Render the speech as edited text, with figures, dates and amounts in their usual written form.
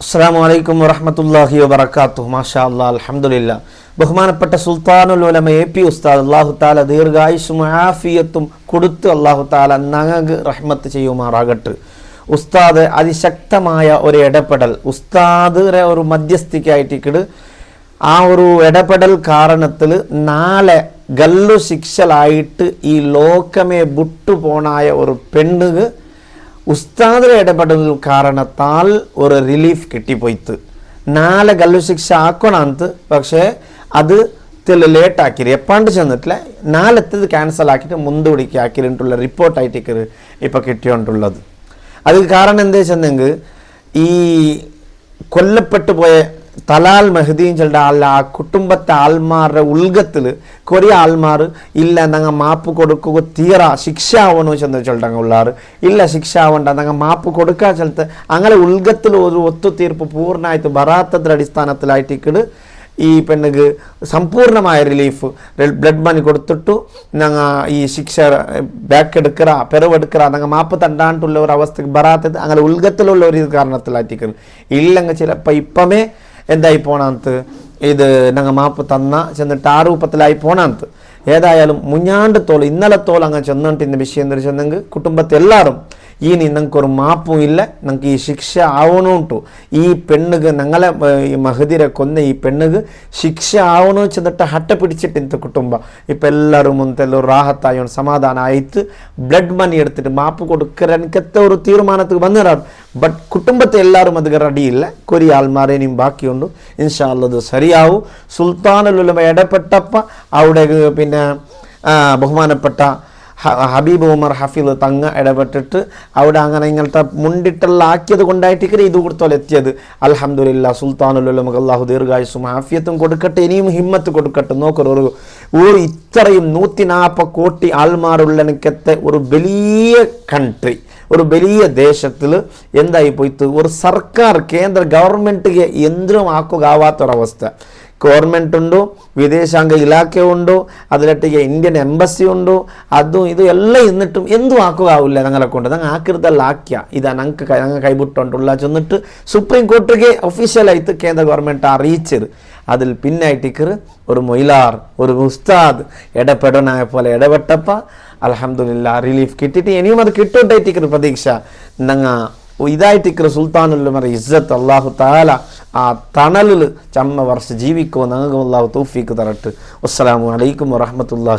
അസ്സലാമു അലൈക്കും വറഹ്മത്തുള്ളാഹി വബറകാതുഹു. മാഷാ അല്ലാഹ്, അൽഹംദുലില്ലാഹ്. ബഹുമാനപ്പെട്ട സുൽത്താനുൽ ഉലമ എ.പി. ഉസ്താദ് അല്ലാഹു തആല ദീർഘായുസ്സും ആഫിയത്തും കൊടുത്ത് അല്ലാഹു തആല ഞങ്ങൾക്ക് റഹ്മത്ത് ചെയ്യുമാറാകട്ടെ. ഉസ്താദ് അതിശക്തമായ ഒരു ഇടപെടൽ, ഉസ്താദിനെ ഒരു മധ്യസ്ഥിക്കായിട്ട് ആ ഒരു ഇടപെടൽ കാരണത്തിൽ നാളെ ഗല്ലു ശിക്ഷലായിട്ട് ഈ ലോകമേ വിട്ടുപോണായ ഒരു പെണ്ണുക്ക് ഉസ്താദിനെ ഇടപെടൽ കാരണത്താൽ ഒരു റിലീഫ് കിട്ടിപ്പോയിത്ത്. നാളെ ഗല്ലു ശിക്ഷ ആക്കണാന്ത്, പക്ഷേ അത് ലേറ്റാക്കിര് എപ്പാണ്ട് ചെന്നിട്ടില്ല. നാളത്തത് ക്യാൻസൽ ആക്കിയിട്ട് മുന്തുപിടിക്ക് ആക്കിയിട്ടുള്ള റിപ്പോർട്ടായിട്ട് ഇപ്പം കിട്ടിയോണ്ടുള്ളത്. അത് കാരണം എന്താ വെച്ചെന്നെങ്കിൽ ഈ കൊല്ലപ്പെട്ടു പോയ തലാൽ മെഹദീൻ ചെല്ലുടെ ആ കുടുംബത്തെ ആൾമാരുടെ ഉൾഗത്തിൽ കുറേ ആൾമാർ ഇല്ല ഞങ്ങൾ മാപ്പ് കൊടുക്കുക തീറ ശിക്ഷ ആവണോ ചെന്ന് ചൊല്ലിട്ടാங்க ഉള്ളാറ്. ഇല്ല ശിക്ഷ ആവണ്ട ഞങ്ങൾ മാപ്പ് കൊടുക്കാൻ ചെലുത്ത് അങ്ങനെ ഉൾഗത്തിൽ ഒരു ഒത്തുതീർപ്പ് പൂർണ്ണമായിട്ട് ബറാത്തത്തിൻ്റെ അടിസ്ഥാനത്തിലായിട്ട് ഈ പെണ്ണുക്ക് സമ്പൂർണ്ണമായ റിലീഫ് ബ്ലഡ് മണി കൊടുത്തിട്ടു ഞങ്ങൾ ഈ ശിക്ഷ ബാക്ക് എടുക്കുക പിറവെടുക്കുക ഞങ്ങൾ മാപ്പ് തണ്ടാണ്ടുള്ള ഒരു അവസ്ഥക്ക് ബറാത്തത് അങ്ങനെ ഉൾഗത്തിലുള്ള ഒരു കാരണത്തിലായിട്ട് ഇല്ലെങ്കിൽ ചിലപ്പോൾ ഇപ്പമേ എന്തായി പോണാന്ത് ഇത് ഞങ്ങൾ മാപ്പ് തന്ന ചെന്നിട്ട് ആ രൂപത്തിലായി പോണാന്ത്. ഏതായാലും മുഞ്ഞാണ്ട് തോൾ ഇന്നലെ തോൾ അങ്ങനെ ചെന്നിട്ട് ഇന്ന വിഷയം എന്താ ചെന്നെങ്കിൽ കുടുംബത്തെ എല്ലാവരും ഇനി ഞങ്ങൾക്കൊരു മാപ്പും ഇല്ല, ഞങ്ങൾക്ക് ഈ ശിക്ഷ ആവണുണ്ടു. ഈ പെണ്ണുക്ക് ഞങ്ങളെ ഈ മഹദിരെ കൊന്ന ഈ പെണ്ണുക്ക് ശിക്ഷ ആവണു ചെന്നിട്ട് ഹട്ട പിടിച്ചിട്ട് ഇന്നത്തെ കുടുംബം ഇപ്പം എല്ലാവരും മുൻപെല്ലാം റാഹത്തായോ സമാധാനമായിട്ട് ബ്ലഡ് മണി എടുത്തിട്ട് മാപ്പ് കൊടുക്കരക്കത്തെ ഒരു തീരുമാനത്തിൽ വന്നിടാം. ബട്ട് കുടുംബത്തെ എല്ലാവരും അത് റെഡിയില്ല. കൊറിയ ആൾമാരേനും ബാക്കിയുണ്ട്. ഇൻഷാ അല്ലാഹ് അത് ശരിയാവും. സുൽത്താനുൽ ഉലമ ഇടപെട്ടപ്പോൾ അവിടെ പിന്നെ ബഹുമാനപ്പെട്ട ഹബീബ് ഉമർ ഹഫീൽ തങ്ങ ഇടപെട്ടിട്ട് അവിടെ അങ്ങനെ ഇങ്ങനത്തെ മുണ്ടിട്ടുള്ള ആക്കിയത് കൊണ്ടായിട്ട് ഇത് കൊടുത്തോലെ എത്തിയത്. അൽഹംദുലില്ലാഹ്. സുൽത്താനുൽ ഉലമക്ക് അല്ലാഹു ദീർഘായുസ്സും ആഫിയത്തും കൊടുക്കട്ടെ, ഇനിയും ഹിമ്മത്ത് കൊടുക്കട്ടെ. നോക്കൊരു ഇത്രയും 140 കോടി ആൾമാരുള്ളനക്കത്തെ ഒരു വലിയ കൺട്രി, ഒരു വലിയ ദേശത്തിൽ എന്തായി പോയിട്ട് ഒരു സർക്കാർ കേന്ദ്ര ഗവൺമെൻറ്റിಗೆ എന്തിനും ആക്കുകാവാത്തൊരവസ്ഥ. ഗവൺമെൻറ് ഉണ്ടോ, വിദേശാംഗ ഇലാഖ ഉണ്ടോ, അതിലൊട്ടിಗೆ ഇന്ത്യൻ എംബസി ഉണ്ടോ, അതും ഇതും എല്ലാം എന്നിട്ടും എന്തും ആക്കുകാവില്ല ഞങ്ങളെ കൊണ്ട്. ഞങ്ങൾ ആക്കിയതല്ല ആക്കിയ ഇതാ ഞങ്ങൾ കൈവിട്ടുകൊണ്ടുള്ള ചെന്നിട്ട് സുപ്രീം കോർട്ടിಗೆ ഒഫീഷ്യലായിട്ട് കേന്ദ്ര ഗവൺമെൻറ് അറിയിച്ചത്. അതിൽ പിന്നായിട്ട് ഒരു മൊയിലാർ ഒരു ഉസ്താദ് ഇടപെടനായ പോലെ ഇടപെട്ടപ്പോൾ അൽഹംദുലില്ലാഹ് റിലീഫ് കിട്ടിയിട്ട് ഇനിയും അത് കിട്ടോട്ടായിട്ട് പ്രതീക്ഷ. ഞങ്ങൾ ഇതായിട്ട് സുൽത്താനുൽ ഉലമയുടെ ഇസ്സത്ത് അല്ലാഹു തആല ആ തണലിൽ ചമ്മ വർഷം ജീവിക്കുമോ ഞങ്ങൾക്ക് അല്ലാഹു തൗഫീഖ് തരട്ടെ. അസ്സലാമു അലൈക്കും വറഹ്മത്തുള്ളാഹി.